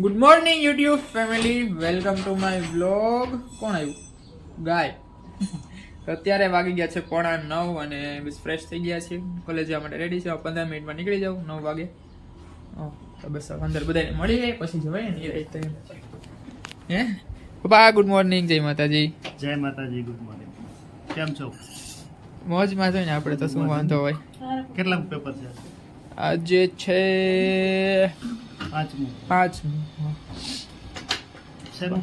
Good morning YouTube family, welcome to my vlog. કોણ આવ્યું? ગાય. તો અત્યારે વાગી ગયા છે 8:45 અને બસ ફ્રેશ થઈ ગયા છે. કોલેજ જવા માટે રેડી છે. 15 મિનિટમાં નીકળી જાઉં 9 વાગે. તો બસ અંદર બધાને મળી જાય પછી જવાય ને. હે પપ્પા, ગુડ મોર્નિંગ. જય માતાજી. જય માતાજી. Good morning. કેમ છો? મોજમાં છે ને આપણે તો શું વાંધો હોય. કેટલા પેપર છે આજે? છે 5 શેનું?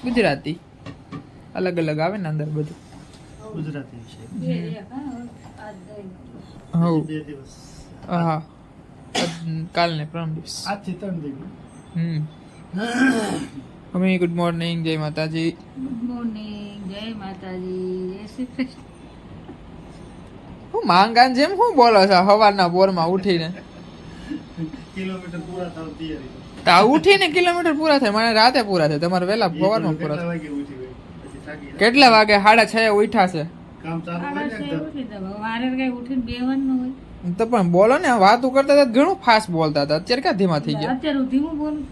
ગુજરાતી. અલગ અલગ આવે ને અંદર બધું. ગુજરાતી છે. હા બે દિવસ. હા, કાલ ને પરમ દિવસ. આજથી 3 દિવસ. Mummy good morning. જય માતાજી. Good morning. જય માતાજી. જય શ્રી કૃષ્ણ. હું માંગાન જેમ હું બોલો છો સવારના પોરમાં ઉઠીને? કિલોમીટર પૂરા થાવ તૈયારી. તા ઉઠીને કિલોમીટર પૂરા થાય, મને રાતે પૂરા થાય. તમારે વહેલા સવારમાં પૂરા કેટલા થાય. વાગે ઉઠી હોય? પછી થાકી જાય. કેટલા વાગે? 6:30 ઉઠ્યા છે. કામ ચાલુ હોય ને એકદમ. ઉઠી જવા વારે કઈ ઉઠીને બેવાનું હોય. તો પણ બોલો ને, વાતું કરતા હતા ઘણું ફાસ્ટ બોલતા હતા. અત્યારે ક્યાં ધીમા થઈ ગયા? અત્યારે હું ધીમું બોલું.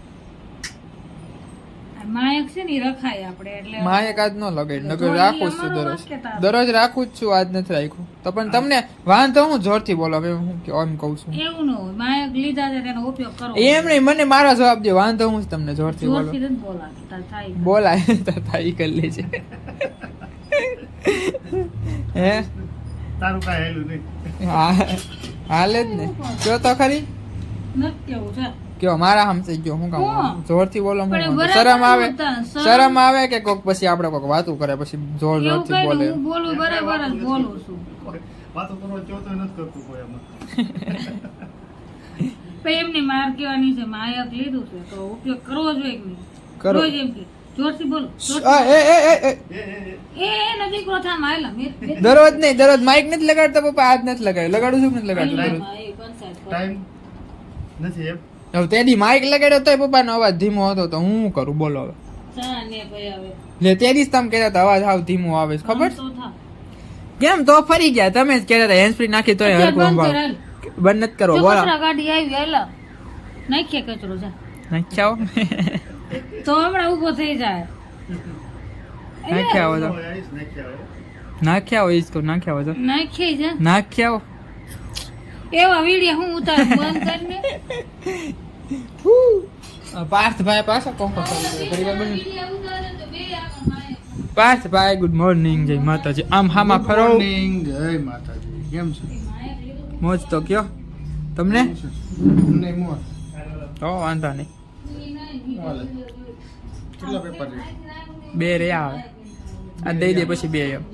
આ માયક છે ને ઈ રખાય આપણે એટલે માયક આજ ન લગાડ, નકર તો ઈ રાખું જ છું અમારો દરરોજ. વાક્યતા. દરરોજ રાખું જ છું, આજ નથી રાખ્યું. તો પણ તમને વાંધો હું જોરથી બોલો, હવે હું એમ કહું છું. એવું ન હોય. માયક લીધા છે તેનો ઉપયોગ કરો. એમ નહીં, મને મારો જવાબ દે. વાંધો હું જ તમને જોરથી બોલો. જોરથી નથી બોલાતું. તાર થાય. બોલાય તો થાય કરી લેજે. હે તારું કાંઈ હેલું નહીં. હા, હાલે જ ને. જો તો ખરી નથી કેવું છે. કયો મારા સમજી ગયો. હું કામ કોણ? જોરથી બોલો. હું પણ વાંધો? બરાબર શરમ આવે? બોલતા. શરમ આવે કે કોક પછી આપણે કોક વાતું કરે પછી જોર એવું જોરથી કઈ બોલે? નહીં. હું બોલું બરાબર જ બોલું છું. વાતો કરવા ચોથો નથી કરતું કોઈ આમાં. પણ એમની માર કેવાની છે માયક લીધું છે તો ઉપયોગ કરવો જોઈએ કે નહીં? કરો. રોજ એમ કે જોરથી બોલો. એ નજીક રોથા માયલા દરરોજ નહીં, દરરોજ માઇક નથી લગાડતા પપ્પા? આજ નથી લગાડ્યું. લગાડું છું કે નથી લગાડતું દરરોજ? ટાઈમ નથી એમ. હવે તેદી માઇક લગાડ્યો તોય પપ્પાનો અવાજ ધીમો હતો તો હું શું કરું બોલો હવે? લે તેદી જ તમે કહેતા હતા અવાજ હાવ ધીમો આવે છે, ખબર છે? કેમ તો ફરી ગયા તમે જ કહેતા હતા હેન્ડ ફ્રી નાખી તોય હરખું સંભાળ. બંધ નથી કરવો બોલો. ગાડી આવી હેલા નાખીએ કચરો જા નાખ્યા તો હમણાં ઉભો થઈ જાય. નાખ્યા હો તો આવીશ નાખી આવો. નાખ્યા હો ઈસકો નાખ્યા હો તો નાખી જા નાખ્યા હો. એવા વિડિયો હું ઉતાર બંધ કરીને પાર્થભાઈ પાછો કોકો વિડિયો ઉતારે તો બે આમાં પાર્થભાઈ ગુડ મોર્નિંગ. જય માતાજી. આમ હામાં ફરો. મોર્નિંગ. જય માતાજી. કેમ છો? મોજ તો કયો તમને? નહીં મોર. તો વાંધો નહીં. હાલે. કેટલા પેપર છે? 2 રહ્યા આવે. આ દઈ દે પછી 2 એમ.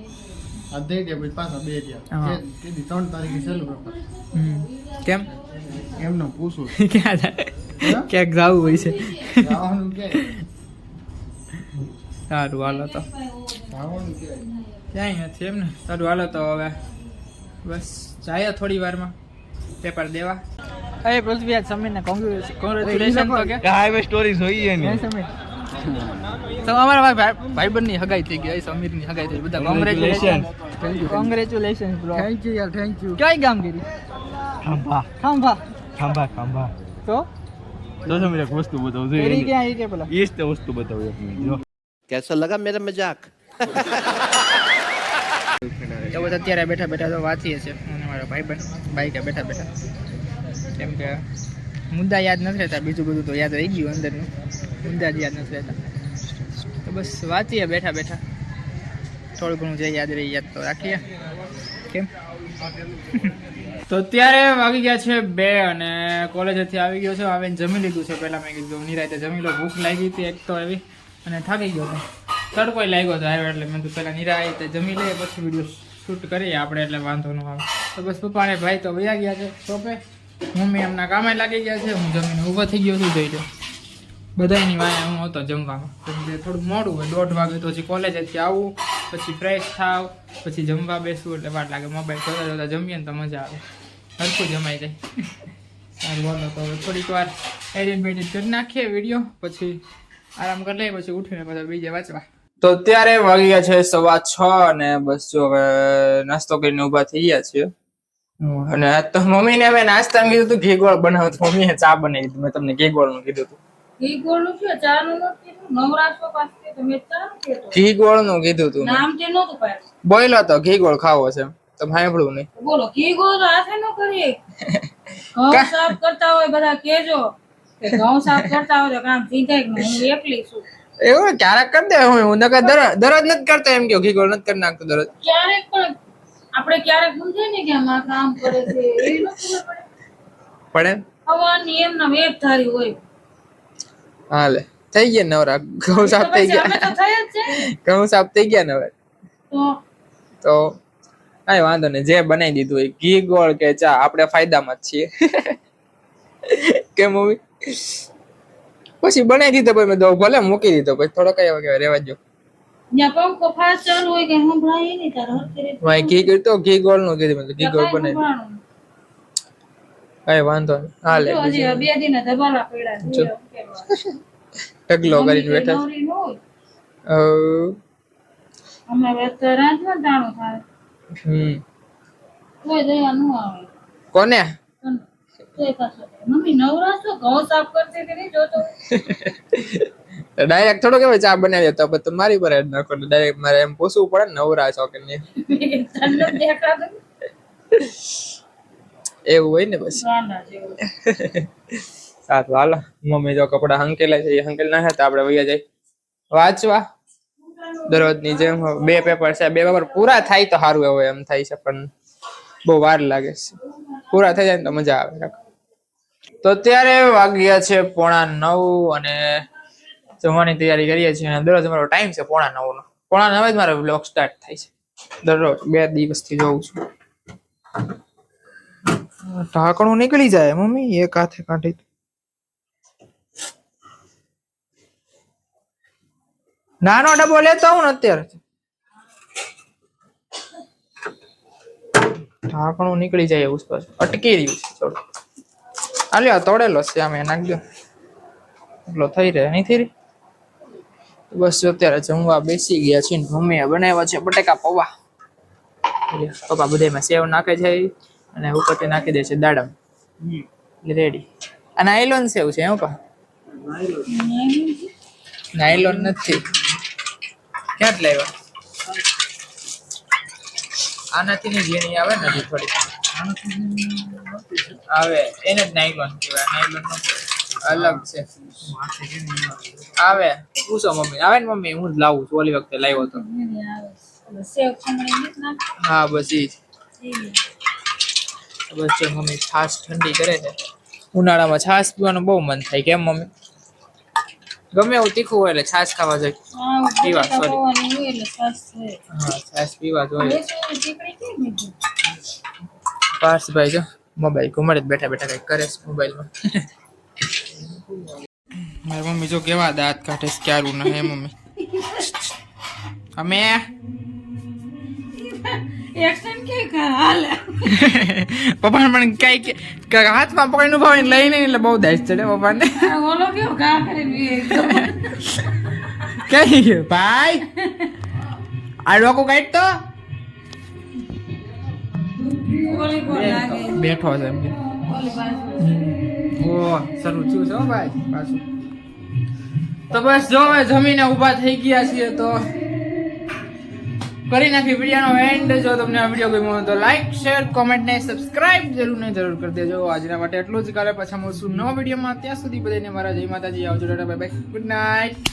આ દઈ દે પછી પાછા 2 હા. ગયા. કેદી 3 તારીખે છેલ્લું પેપર. કેમ? એમનો પૂછું. ક્યાં જાય? ક્યાંક જવું હોય છે? જવાનું ક્યાંય? સારું હાલો તો. જવાનું ક્યાંય? ક્યાંય નથી એમ ને. સારું હાલો તો હવે બસ જાય થોડી વારમાં પેપર દેવા. અરે પૃથ્વી આજ સમીરને કોંગ્રેચ્યુલેશન તો કે હાઈવે સ્ટોરી જોઈએ ને. સમીર તો અમારા ભાઈબંધની હગાઈ થઈ ગઈ. સમીરની હગાઈ થઈ. બધા congratulation. Congratulation bro. Thank you યાર, થેન્ક યુ. કઈ ગામ ગીરી? ખાંભા ખાંભા. ખાંભા ખાંભા. તો જો તમે એક વસ્તુ બતાવું એરી ક્યાં આવી કે પેલા? એ જ તે વસ્તુ બતાવું એક મિનિટ જો. कैसा लगा मेरा मजाक? તો બસ અત્યારે બેઠા બેઠા તો વાંચીએ છે અને મારા ભાઈબંધ બાઈકે બેઠા બેઠા. કેમ કે મુદ્દા યાદ નથી રહેતા, બીજું બધું તો યાદ રહી ગયું અંદરનું. મુદ્દા જ યાદ નથી રહેતા. તો બસ વાંચીએ બેઠા બેઠા. થોડું ઘણું જે યાદ રહી યાદ તો રાખીએ. કેમ? તો અત્યારે વાગી ગયા છે 2 અને કોલેજેથી આવી ગયો છે. આવીને જમી લીધું છે. પહેલાં મેં કીધું નિરાતે જમી લો, ભૂખ લાગી હતી એક તો એવી અને થાકી ગયો હતો. તડકોય લાગ્યો હતો આવ્યો એટલે મેં તો પહેલાં નિરાતે જમી લઈએ પછી વિડીયો શૂટ કરીએ આપણે, એટલે વાંધો ન આવે. તો બસ પપ્પા અને ભાઈ તો વયા ગયા છે શોપે. મમ્મી એમના કામે લાગી ગયા છે. હું જમીને ઊભો થઈ ગયો છું. જોઈ લો બધાની વાંહે હું હતો જમવામાં. થોડું મોડું હોય, 1:30 વાગે તો હજી કોલેજેથી આવું, પછી ફ્રેશ થાવ, પછી જમવા બેસવું એટલે વાર લાગે. મોબાઈલ જોતા જોતા જમીએ ને તો મજા આવે, હરખું જમાઈ જાય. સારું બોલો તો હવે થોડીક વાર એડિટ કરી નાખીએ વિડીયો, પછી આરામ કરી લઈએ, પછી ઉઠીને પાછા બીજે વાંચવા. તો અત્યારે વાગી ગયા છે 6:15 અને બસ જો હવે નાસ્તો કરીને ઊભા થઈ ગયા છીએ. અને આજ તો મમ્મીને અમે નાસ્તામાં કીધું હતું ઘી ગોળ બનાવો, તો મમ્મીએ ચા બનાવી દીધી. મેં તમને ઘી ગોળનું કીધું હતું. ઘી ગોળનું છે ચાનું નથી કીધું નવરાશો પાસે તમે ચાનું કીધું ઘી ગોળ નું કીધું તું નામ તે નહોતું પાડ્યું બોયલો તો ઘી ગોળ ખાવો છે તમે સાંભળ્યું નહીં બોલો ઘી ગોળ તો હાથે ન કરીએ ઘઉં સાફ કરતા હોય બધા કેજો કે ઘઉં સાફ કરતા હોય તો કામ સીધા જ નહીં હું એકલી છું એવું ક્યારેક કરી દે હું નકર દરરોજ નથી કરતો એમ કે ઘી ગોળ નથી કરી નાખતો દરરોજ ક્યારેક પણ આપણે ક્યારેક સમજાય ને કે આમાં કામ કરે છે એવી ન ખબર પડે પડે હવાની એમના વેપ ધારી હોય હાલે થઈ ગયા નવરા ઘઉં સાફ થઈ પછી અમે ગયા તો થઈ જ છે ઘઉં સાફ થઈ ગયા ને હવે તો તો કઈ વાંધો નહીં જે બનાવી દીધું હોય ઘી ગોળ કે ચા આપણે ફાયદામાં જ છીએ કે મમ્મી પછી બનાવી દીધો પછી મેં તો ભલે મૂકી દીધો પછી થોડો કઈ હવે રેવા દો જ્યાં પંખો ફાસ્ટ ચાલુ હોય કે સંભળાય નહીં તારે હરખી રીતે ભાઈ ઘી કરતો ઘી ગોળ નું કીધું મેં તો ઘી ગોળ બનાવી સંભળાણું. કઈ વાંધો નહીં હાલે જો હજી બે દિન ધબાલા પડ્યા છે જો. ઢગલો કરીને બેઠા નવરી ન હોય. છે. હમણાં વ્યસ્ત રાંધવા ટાણું થાય કોઈ દયા ન આવે કોને તોય પાછો કહે, મમ્મી નવરા છો ઘઉં સાફ કરતી હતી નહીં જોતો ડાયરેક્ટ થોડો કેવાય ચા બનાવી તો પછી મારી પર હેડ નાખો ડાયરેક્ટ મારે એમ પૂછવું પડે ને નવરા છો કે નહીં તને દેખાતું એવું હોય ને પછી ગાંડા જેવું. સારું હાલો મમ્મી જો કપડા હંકેલા છે એ હંકેલ નાખે તો આપણે વૈયા જાય વાંચવા દરરોજની જેમ બે પેપર છે બે પેપર પૂરા થાય તો સારું એવું એમ થાય છે પણ બહુ વાર લાગે છે પૂરા થઈ જાય ને તો મજા આવે તો અત્યારે વાગ્યા છે 8:45 અને જમવાની તૈયારી કરીએ છીએ અને દરરોજ અમારો ટાઈમ છે 8:45 નો 8:45 જ મારો બ્લોગ સ્ટાર્ટ થાય છે દરરોજ 2 દિવસથી જોઉં છું ઢાંકણું નીકળી જાય મમ્મી એક હાથે કાઢી નાનો ડબ્બો લેતો આવું ને અત્યારે ઢાંકણું નીકળી જાય એવું છે અટકી રહ્યું છે થોડું હાલ્યો તોડેલો છે આમે નાખ દો એટલો થઈ રહે નહીં થઈ રહી બસ જો અત્યારે જમવા બેસી ગયા છે મમ્મીએ બનાવ્યા છે બટેકા પૌવા પપ્પા બધામાં સેવ નાખે છે અને ઉપરથી નાખી દે છે દાડમ રેડી અને નાયલોન સેવ છે એમ પા નાયલોન નથી ક્યાં લાવ્યા આનાથી ની ઝીણી આવે ને હજી થોડી આવે એને જ નાયલોન કહેવાય નાયલોન અલગ છે આવે પૂછો મમ્મી આવે ને મમ્મી હું જ લાવું છું ઓલી વખતે લાવ્યો તો સેવ ખમણી નથી નાખતી. હા બસ ઈ બસ જો મમ્મી છાશ ઠંડી કરે છે ઉનાળામાં છાશ પીવાનું બહુ મન થાય કેમ મમ્મી ગમે એવું તીખું હોય એટલે છાશ ખાવા જોઈએ આ પીવા, બટેકા sorry. પૌવાની હોય એટલે છાશ છે. હા છાશ પીવા જોઈએ બેસવાની ચીકણી કેમ લીધી? પાર્થભાઈ જો મોબાઈલ ઘુમાડે જ બેઠા બેઠા કઈક કરે છે મોબાઈલમાં મારી મમ્મી જો કેવા દાંત કાઢે છે ક્યારું ના હે મમ્મી અમે એક્શન કે હાલે પપ્પા પણ કઈ હાથમાં પકડીને ઉભા હોય ને લઈને એટલે બહુ દાઈસ ચડે પપ્પાને આ ઓલો કેવો ઘા કરીને કઈ ભાઈ આ ડોકું કાઢ તો ઓલી કોણ લાગે બેઠો છે એમ કે ઓલી બાજુ ઓ સરું છું છો ભાઈ પાછું તો બસ જો હવે જમીને ઊભા થઈ ગયા છીએ તો કરી નાખી વિડીયોનો એન્ડ જો તમને આ વિડીયો ગમ્યો હોય તો લાઈક શેર કોમેન્ટ ને સબસ્ક્રાઇબ જરૂર ને જરૂર કરી દેજો આજના માટે એટલું જ કાલે પાછા મળશું નવા વિડીયોમાં ત્યાં સુધી બધાને મારા જય માતાજી આવજો Tata bye bye good night